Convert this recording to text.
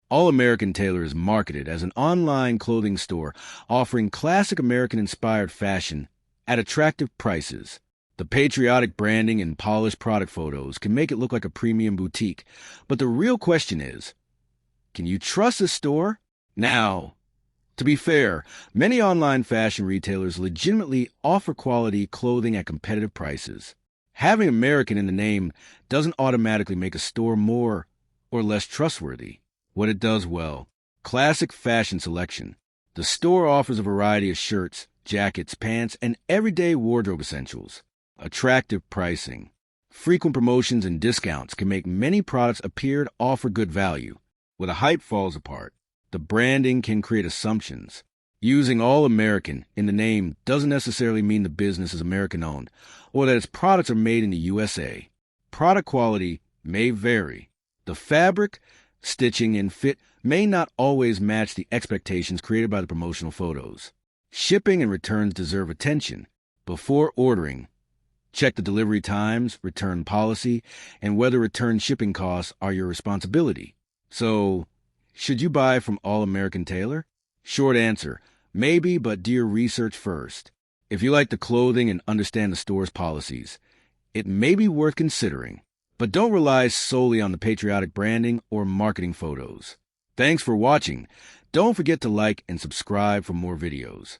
All American Tailor is marketed as an online clothing store offering classic American-inspired fashion at attractive prices. The patriotic branding and polished product photos can make it look like a premium boutique, but the real question is, can you trust this store? Now, to be fair, many online fashion retailers legitimately offer quality clothing at competitive prices. Having American in the name doesn't automatically make a store more or less trustworthy. What it does well: classic fashion selection. The store offers a variety of shirts, jackets, pants, and everyday wardrobe essentials. Attractive pricing. Frequent promotions and discounts can make many products appear to offer good value. Where the hype falls apart, the branding can create assumptions. Using All American in the name doesn't necessarily mean the business is American-owned or that its products are made in the USA. Product quality may vary. The fabric, stitching, and fit may not always match the expectations created by the promotional photos. Shipping and returns deserve attention. Before ordering, check the delivery times, return policy, and whether return shipping costs are your responsibility. So, should you buy from All American Tailor? Short answer: maybe, but do your research first. If you like the clothing and understand the store's policies, it may be worth considering. But don't rely solely on the patriotic branding or marketing photos. Thanks for watching. Don't forget to like and subscribe for more videos.